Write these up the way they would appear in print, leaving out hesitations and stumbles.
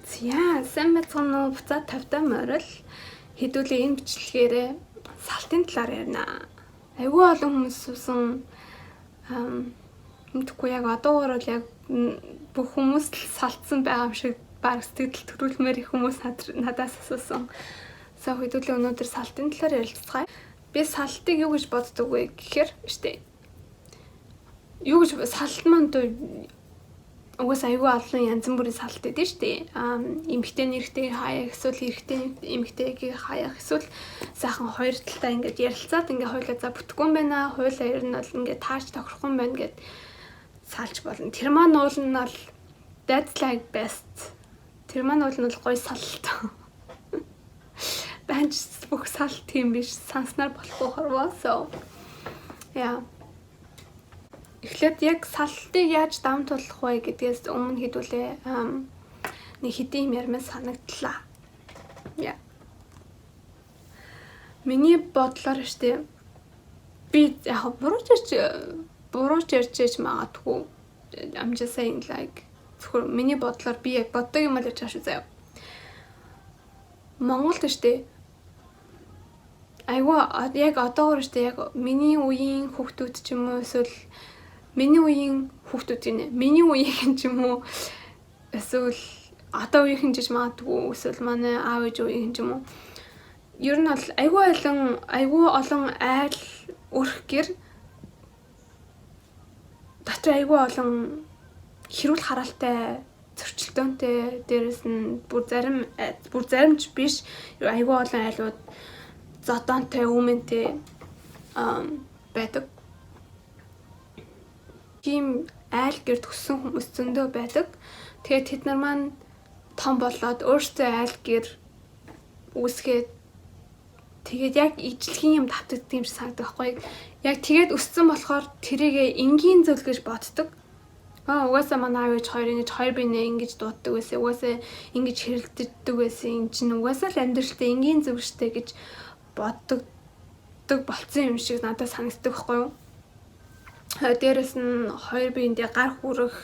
За сайн байцгаана уу буцаад тавтай морил хэдүүлээ энэ бичлэгээрээ салтын талаар ярина. Айгүй олон хүмүүс суусан мэдхгүй яг одоогоор бол яг бүх хүмүүс л салтсан байгаа юм шиг баг сэтгэл төрүүлмээр их хүмүүс надаас асуусан. За хэдүүлээ өнөөдөр салтын талаар ярилцгаая. Би салтыг юу гэж боддог вэ гэхээр штэ. Юу гэж салт маань угаас айгүй олон янз бүрийн салт гэдэг штэ. Эмэгтэй нэрхтэйг хаяах, эсвэл эрэгтэй эмэгтэйг хаяах, эсвэл сайхан хоёр талтай ингээд ярилцаад ингээд хойлоо за бүтгэхгүй юм байна. Хойлоо ер нь бол ингээд тааж тохирохгүй юм байна гэд салж болно. Тэр маань уул нь бол that's like best. Тэр маань уул нь бол гоё салт. Банч бүх салт тийм биш. Санснаар болохгүй хорвоо. So яа. Эхлээд яг салтыг яаж даван туулах вэ гэдгээс өмнө хэдүүлээ нэг хэдийн юм ярмаа санагдлаа. Яа. Миний бодлоор штэ би яг бурууч ярьж магадгүй. I'm just saying like зөвхөн миний бодлоор би яг боддог юм л ярьж байгаа шүү заяа. Монголд штэ айгүй яг одоогор штэ яг миний үеийн хүүхдүүд ч юм уу эсвэл миний үеийн хүүхдүүд гинэ. Миний үеийн ч юм уу эсвэл одоо үеийн ч магадгүй эсвэл манай аав ээж үеийн ч юм уу. Ер нь бол айгүй олон айл өрх гэр дотор айгүй олон хэрүүл хараалтай зөрчилдөөнтэй дээрэс нь бүр заримч биш айгүй олон айлууд зодоонтой өмнөтэй байдаг. Тийм айл гэр төссөн хүмүүс зөндөө байдаг. Тэгээд тэд нар маань том болоод өөрсдөө айл гэр үүсгээд тэгээд яг ижлэгийн юм татдаг юм шиг санагдах байхгүй. Яг тэгээд өссөн болохоор тэрийгэ энгийн зүйл гэж боддог. Угаасаа манай аав ээж хоёр бинэ ингэж дууддаг байсан. Угаасаа ингэж хэрэлддэг байсан. Энд чинь угаасаа л амьдралтай энгийн зүйл штэ гэж боддог болцсон юм шиг надад санагддаг байхгүй юу? Дээрэс нь хоёр биендээ гар хүрэх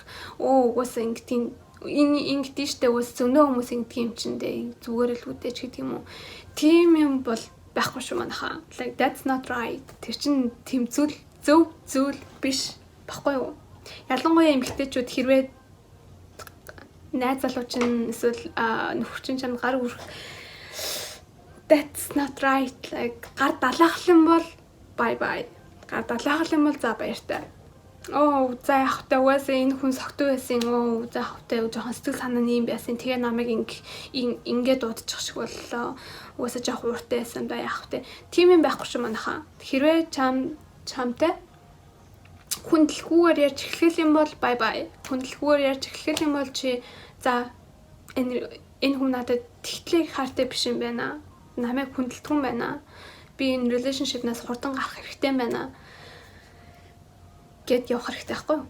угаасаа ингэдэж штэ угаасаа зөндөө хүмүүс ингэдэг юм чиндээ зүгээр л үдээч гэдэг юм уу. Тийм юм бол байхгүй шүү манайхаа. Like that's not right. Тэр чинь тийм зөв зүйл биш баггүй юу? Ялангуяа эмэгтэйчүүд хэрвээ найз залуу чинь эсвэл нөхөр чинь чамд гар хүрэх that's not right. Like гар далаах юм бол bye. Гар далаах юм бол за баяртай. За явахтай угаасаа энэ хүн согтуу байсан. За явахтай жоохон сэтгэл санааны юм байсан. Тэгээ намайг ингээд дуудчих шиг боллоо. Угаасаа жоох ууртай байсан да явахтай. Тийм юм байхгүй шүү манайхаа. Хэрвээ чамтай хүндлэхгүйгээр ярьж эхлэх юм бол bye. Хүндлэхгүйгээр ярьж эхлэх юм бол чи за энэ хүн надад тэгтлээ хартай биш юм байна. Намайг хүндэлдэг юм байна. Би энэ relationship-наас хурдан гарах хэрэгтэй байна гэд явах хэрэгтэй байхгүй юу?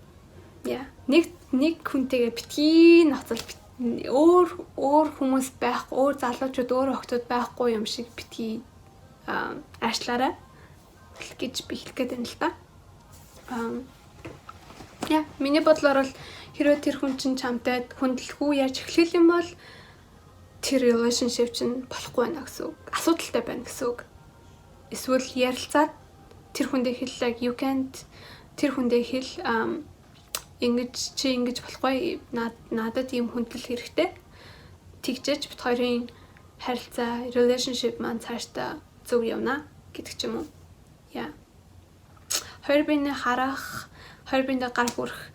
Яа. Нэг хүнтэйгээ битгий ноцол өөр хүмүүс байхгүй, өөр залуучууд, өөр охтууд байхгүй юм шиг битгий аашлаарай гэж би хэлэх гээд байна л да. Яа, миний бодлоор бол хэрвээ тэр хүн чинь чамтай хүндлэхгүй яаж эхлэх юм бол тэр relationship чинь болохгүй байна гэсэн үг. Асуудалтай байна гэсэн үг. Эсвэл ярилцаад тэр хүндээ хэл like you can't тэр хүндээ хэл ингэж болохгүй надад ийм хүндэл хэрэгтэй. Тэгжээч бит хоёрын харилцаа relationship маань цаашдаа зөв явна гэдэг ч юм уу. Яа. Хоёр биенээ харах, хоёр биендээ гар хүрэх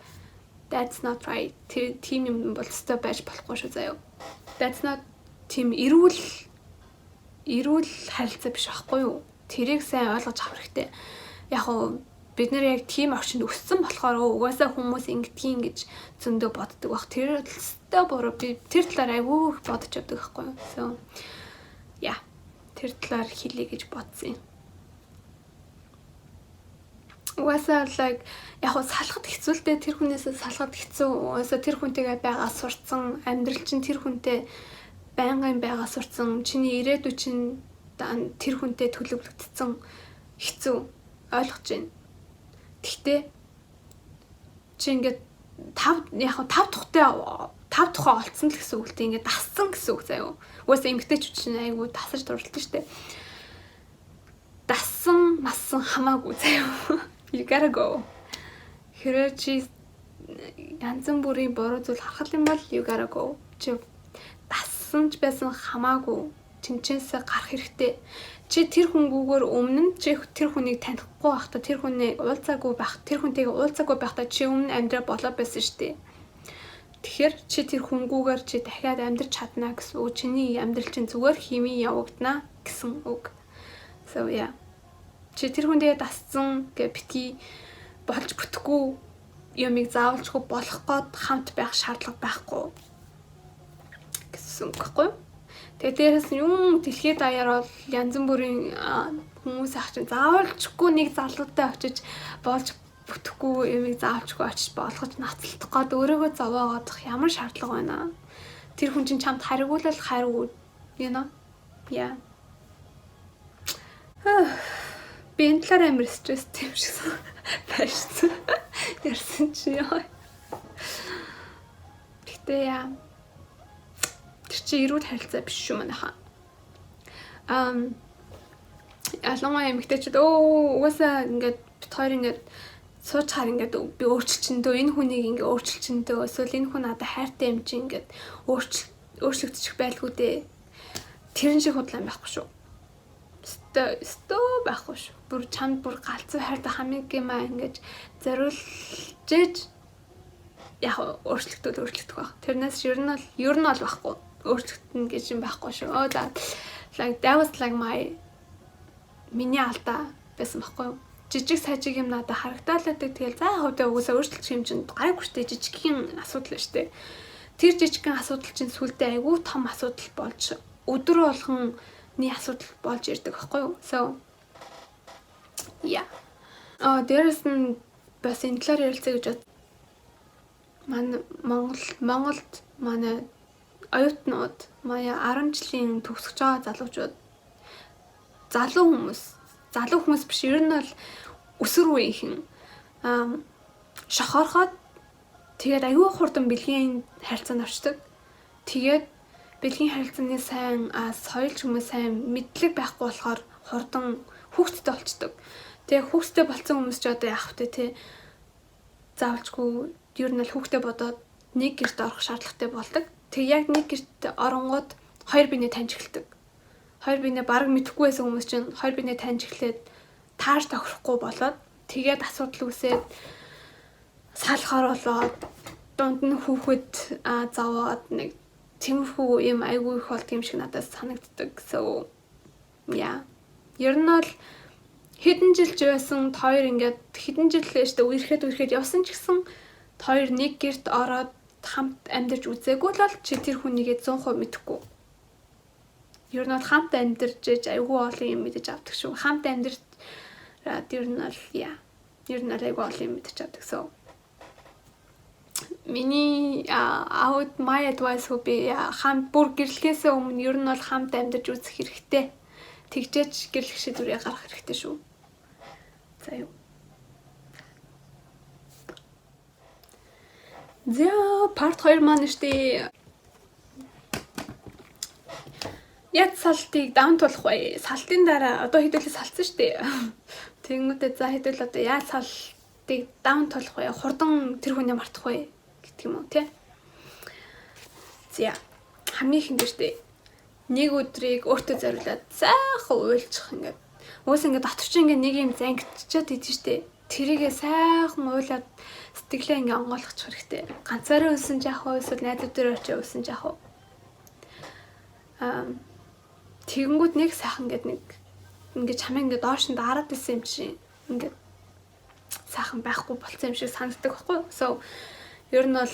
that's not right. Тийм юм бол өстой байж болохгүй шүү заяа. That's not тийм эрүүл харилцаа биш байхгүй юу? Тэрийг сайн ойлгож авах хэрэгтэй. Яг уу бид нэр яг тийм орчинд өссөн болохоор угаасаа хүмүүс ингэдгийн гэж зөндөө боддог баг. Тэр өстой буруу. Би тэр талаар айгүй их бодож явдаг байхгүй юу? So яа. Тэр талаар хэлье гэж бодсон юм. Угаасаа like яг уу салахад хэцүү л дээ. Тэр хүнээс салахад хэцүү. Угаасаа тэр хүнтэйгээ байгаа сурцсан амьдрал чинь тэр хүнтэй байнгын байгаа сурцсан. Чиний ирээдүй чинь тэр хүнтэй төлөвлөгдсөн хэцүү ойлгож байна. Гэхдээ чи ингээд 5 тухтай 5 тухай олцсон л гэсэн үг. Ингээд дассан гэсэн үг заяа. Угаасаа эмгтээчүүд чинь айгүй дасаж дурлалт штэ. Дассан, массан хамаагүй заяа. You gotta go. Хэрвээ чи янз бүрийн буруу зүйл харах юм бол you gotta go. Чи дассан ч байсан хамаагүй тэнцэнсээ гарах хэрэгтэй. Чи тэр хүнгүүгээр өмнө нь чи тэр хүнийг танихгүй байхдаа тэр хүнийг уулзаагүй байх, тэр хүнтэйгээ уулзаагүй байхдаа чи өмнө амьдраа болоо байсан шүү дээ. Тэгэхээр чи тэр хүнгүүгээр чи дахиад амьдрч чадна гэсэн үг. Чиний амьдрал чинь зүгээр химийн явагдана гэсэн үг. So yeah. Чи тэр хүнтэйгээ дассан гэ битгий болж бүтэхгүй юмыг заавалчгүй болох гээд хамт байх шаардлага байхгүй гэсэн үг гэхгүй. Тэгээ дээрээс нь юм дэлхийд даяар бол янз бүрийн хүмүүс ах чинь заавалчгүй нэг залуутай очиж болж бүтэхгүй юмыг заавалчгүй очиж болгож нацалтах гээд өөрөөгөө зовоогоодох ямар шаардлага байна. Тэр хүн чинь чамд харигуулал хариу you know. Yeah. Би энэ талаар амар стресстэй юм шиг байсан. Ярсан чи яа. Гэтэ яа. Тэр чи эрүүл харилцаа биш шүү манайхаа. Ялангуяа эмэгтэйчүүд угаасаа ингээд бит хоёр ингээд суучаар ингээд би өөрчлөлтөндөө энэ хүнийг ингээд өөрчлөлтөндөө эсвэл энэ хүн надад хайртай юм чи ингээд өөрчлөгдчих байлгүй дээ. Тэрэн шиг худлаа байхгүй шүү. Стоо байхгүй шүү. Бүр чамд бүр галзуу хайртай хамиг юм аа ингэж зориулж яг өөрчлөгдөх байх. Тэрнээс ер нь бол байхгүй. Өөрчлөгдөн гэж юм байхгүй шүү. Like that was like миний алдаа байсан байхгүй юу? Жижиг сажиг юм надад харагдаалаадаг. Тэгэл за хөвдөө угсаа өөрчлөлт юм чинь гараагүй штэ жижигхэн асуудал штэ. Тэр жижигхэн асуудал чинь сүлдээ айгүй том асуудал болж өдөр болгоны асуудал болж ирдэг байхгүй юу? So yeah. Дээрээс нь бас энэ талаар ярилцъя гэж бод. Манай Монголд манай оюутнууд мая 10 жилийн төгсөж байгаа залуучууд залуу хүмүүс биш ер нь бол өсвөр үеийнхэн шохорхоод тэгээд аюу хурдан бэлгийн харилцаанд орчдөг. Тэгээд бэлгийн харилцааны сайн соёлч хүмүүс сайн мэдлэг байхгүй болохоор хурдан хүүхдтэй болчдөг. Тэгээ хүүхдтэй болсон хүмүүс ч одоо яах вэ те заавалчгүй ер нь л хүүхдтэй бодоод нэг гэрт орох шаардлагатай болдог. Тэг яг нэг гэрт оронгууд хоёр биенээ таньж эхэлдэг. Хоёр биенээ бараг мэдэхгүй байсан хүмүүс чинь хоёр биенээ таньж эхлээд тааш тохирохгүй болоод тэгээд асуудал үүсээд салхаар болоод дунд нь хүүхэд зовоод нэг тиймэрхүү юм айгүй их болт юм шиг надад санагддаг. So yeah. Ер нь бол хэдэн жил байсан хоёр ингээд хэдэн жил лээштэй үерхэд явсан ч гэсэн хоёр нэг гэрт ороод хамт амьдарч үзээгүй л бол чи тэр хүнийгээ 100% мэдэхгүй. Ер нь бол хамт амьдарч айгүй олон юм мэдэж авдаг шүү. Хамт амьдарч ер нь бол ер нь айгүй олон юм мэдэж авдаг. So миний my advice would be хамт бүр гэрлэхээс өмнө ер нь бол хамт амьдарч үзэх хэрэгтэй. Тэгжээч гэрлэх шийдвэрээ гаргах хэрэгтэй шүү. За юу. За part 2 маань штэ. Яг салтыг даунтуулах бай. Салтын дараа одоо хэдүүлээ салцсан штэ. Тэнгүүдээ за хэдүүл одоо яаж салтыг даунтуулах бай. Хурдан тэр хүнээ мартах бай гэдэг юм уу тий. За хамгийн ихэнд штэ. Нэг өдрийг өөртөө зориулаад сайхан уйлчих ингээд. Уус ингээд дотор чи ингээд нэг юм зангидчихад идэв штэ. Тэрийгээ сайхан уйлаад сэтгэлээ ингээ онгойлгочих хэрэгтэй. Ганцаараа үлсэн ч яах вэ? Эсвэл найзуудаараа очиж үлсэн ч яах вэ? Тэгэнгүүт нэг сайхан ингээд ингээ чамаа ингээ доош нь дараад исэн юм чинь ингээ сайхан байхгүй болцсон юм шиг санагддаг байхгүй юу? So ер нь бол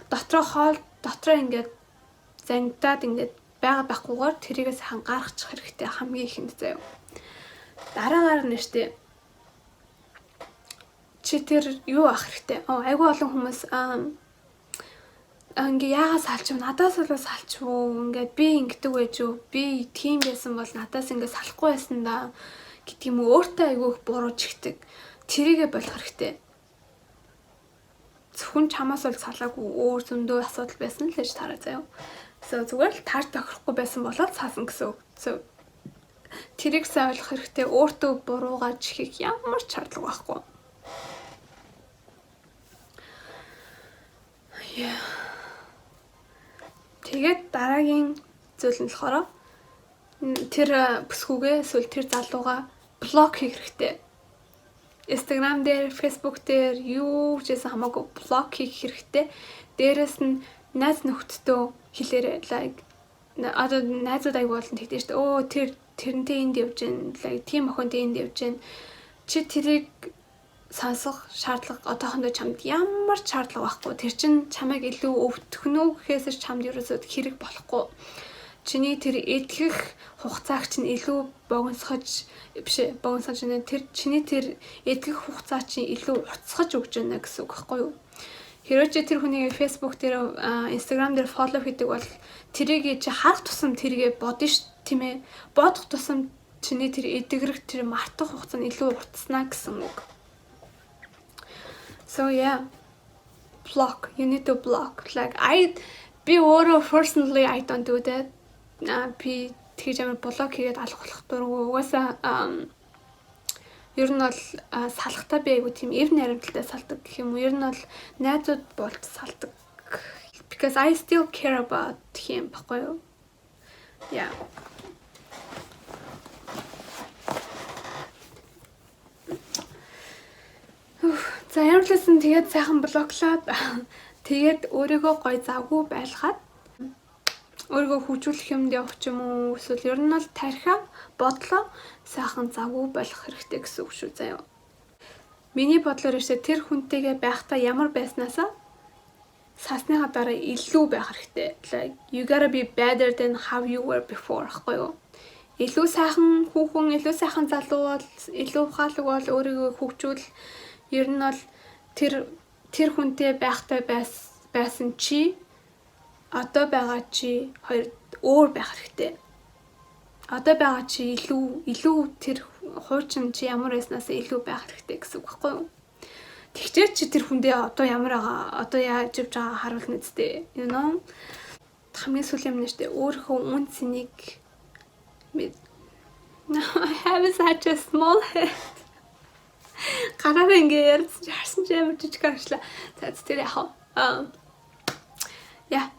дотроо ингээ зангидаад ингээ байгаа байхгүйгээр тэрийгээ сайхан гаргачих хэрэгтэй хамгийн ихэнд заяа. Дараагаар нь штэ чи тэр юу ах хэрэгтэй. Айгүй олон хүмүүс ингээ яагаад салчих вэ? Надаас л салчих уу? Ингээ би ингэдэг байж юу? Би тийм байсан бол надаас ингээ салахгүй байсан да гэдэг юм уу? Өөртөө айгүй их буруу чигдэг. Тэрийгээ болох хэрэгтэй. зөвхөн чамаас бол салаагүй өөр зөндөө асуудал байсан л гэж тараа заяа. So зүгээр л таарч тохирохгүй байсан болоод цаасан гэсэн үг. So тэрийг сайн ойлгох хэрэгтэй. Өөртөө буруугаж хийх ямар ч шаардлага байхгүй. Yeah. Тэгээд дараагийн зүйл нь болохоор тэр бүсгүйгээ эсвэл тэр залууга блок хийх хэрэгтэй. Instagram дээр, Facebook дээр юу гэсэн хамаагүй блок хийх хэрэгтэй. Дээрээс нь найз нөхдөдөө хэлээрэй. Like одоо найзууд аяг болон тэгдэж штэ. Оо тэрнтэй энд явж гин. Like тийм охинтой энд явж гин. Чи тэрийг сонсох шаардлага одоохондоо чамд ямар ч шаардлага байхгүй. Тэр чин чамайг илүү өвтгөнөө гэхээс чамд ерөөсөө хэрэг болохгүй. Чиний тэр эдгэх хугацааг чинь илүү богиносгож нэ тэр чиний тэр эдгэх хугацаа чинь илүү уртсгаж өгч байна гэсэн үг байхгүй юу? Хэрвээ чи тэр хүнийг Facebook дээр Instagram дээр фоллоу хийдэг бол тэрийг чи харах тусам тэргээ бодно ш тийм ээ. Бодох тусам чиний тэр эдгэрэх тэр мартах хугацаа нь илүү уртснаа гэсэн үг. So yeah, block. You need to block. Like би өөрөө personally I don't do that. Би тэгж амар блок хийгээд алгуулах дурггүй. Угаасаа ер нь бол салахтаа би айгу тийм эв наримталтай салдаг гэх юм уу. Ер нь бол найзууд болж салдаг. Because I still care about him баггүй юу? Yeah. За ямарласан тэгээд сайхан блоклаад тэгээд өөрийгөө гой завгүй байлгаад өөрийгөө хөгжүүлэх юмд явах ч юм уу эсвэл ер нь бол тархиа бодлоо сайхан завгүй болох хэрэгтэй гэсэн үг шүү заяа. Миний бодлоор ихтэй тэр хүнтэйгээ байхдаа ямар байснаасаа сасныхаа дараа илүү байх хэрэгтэй. Like you gotta be better than how you were before гэхгүй юу? Илүү сайхан хүүхэн, илүү сайхан залуу бол, илүү ухаалаг бол өөрийгөө хөгжүүл ер нь бол тэр хүнтэй байхдаа байсан чи одоо байгаа чи хоёр өөр байх хэрэгтэй. Одоо байгаа чи илүү тэр хуучин чи ямар байснаас илүү байх хэрэгтэй гэсэн үг байхгүй юу? Тэгчээ чи тэр хүндээ одоо ямар байгаа, одоо яаж явж байгаа харуулна үстэй. You know? Хамгийн сүүлийн юм нэштэй өөрийнхөө үн цэнийг I have such a small head. Гараараа ингээ ярьсан чи харсан чи амар жижиг харшлаа. За тэр яах вэ? Яа.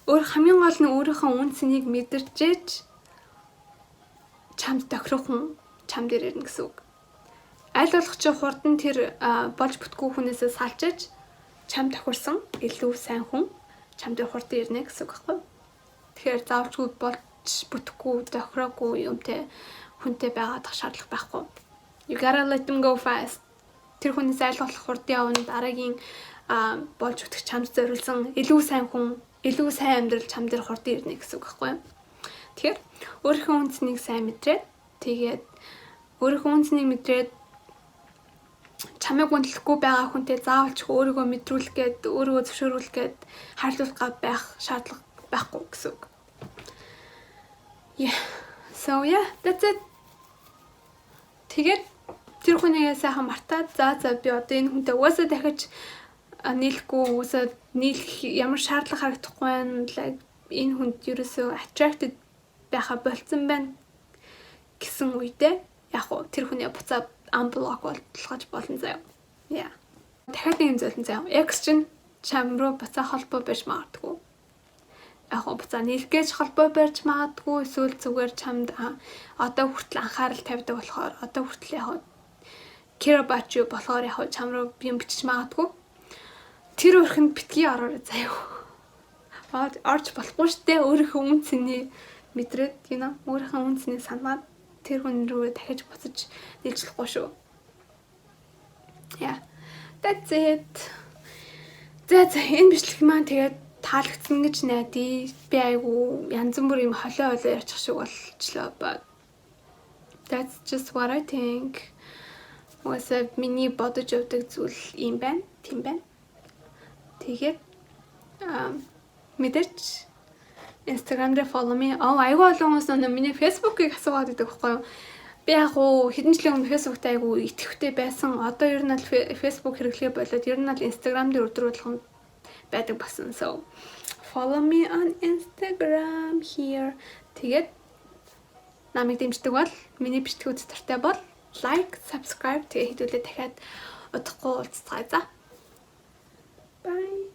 Хамгийн гол нь өөрийнхөө үн цэнийг мэдэрчээж чамд тохирохон чам дээр ирнэ гэсэн үг. Аль болох чи хурдан тэр болж бүтгүү хүнээсээ салчиж чам тохирсон илүү сайн хүн чам дээр хурдан ирнэ гэсэн үг байхгүй. Тэгэхээр заавчгүй болж бүтэхгүй тохироогүй юмтэй хүнтэй байгаад шаардлага байхгүй. You gotta let them go fast. Тэр хүнээс аль болох хурдан явна дараагийн болж бүтэх чамд зориулсан илүү сайн хүн, илүү сайн амьдрал чам дээр хурдан ирнэ гэсэн үг байхгүй. Тэгэхээр өөрийнхөө үн цэнийг сайн мэдрээд тэгээд өөрийнхөө үн цэнийг мэдрээд чамайг гүндлэхгүй байгаа хүнтэй заавалч өөрийгөө мэдрүүлэх гээд өөрийгөө зөвшөөрүүлэх гээд хайрлуулах байх шаардлага байхгүй гэсэн үг. Yeah. So yeah, that's it. Тэгээд тэр хүнийгээ сайхан мартаад за би одоо энэ хүнтэй уусаа дахиж нийлэхгүй уусаа нийлэх ямар шаардлага харагдахгүй байна. Like энэ хүнд ерөөсөө attracted байха болцсон байна гэсэн үедээ яг уу тэр хүний буцаа unblock болгож болно заяа. Yeah. Дахиад нэг юм зөвлөн заяа. X чинь чам руу буцаа холбоо байж магадгүй. Яг уу буцаа нийлэх гэж холбоо барьж магадгүй эсвэл зүгээр чамд одоо хүртэл анхаарал тавьдаг болохоор одоо хүртэл яг care about you болохоор яг чам руу юм бичиж магадгүй. Тэр өрхөнд битгий ороорой заяа. Орж болохгүй штэ өөрийнхөө үн цэнийг мэдрээд өөрийнхөө үн цэнийг санаад тэр хүн рүү дахиж буцаж нийлжлэхгүй шүү. Yeah. That's it. За энэ бичлэг маань тэгээд таалагдсан гэж найдаа. Би айгу янз бүр юм холио ярьчих шиг болчлоо. But that's just what I think. Уусаа миний бодож явдаг зүйл юм байна. Тийм байна. Тэгээд мэдээч Instagram дээр follow me. Айгу олон хүмүүс миний Facebook-ыг асуугаад байдаг байхгүй юу? би яг уу хэдэн жилийн өмнө Facebook-т айгу итгэвтэй байсан. Одоо ер нь л Facebook хэрэглэе болоод ер нь л Instagram дээр өдөр болгон байдаг басан. So follow me on Instagram here. Тэгээд намайг дэмждэг бол миний бичлэгүүд дуртай бол like, subscribe тэгээ хийдүүлээ дахиад удахгүй уулзцгаая за. Bye.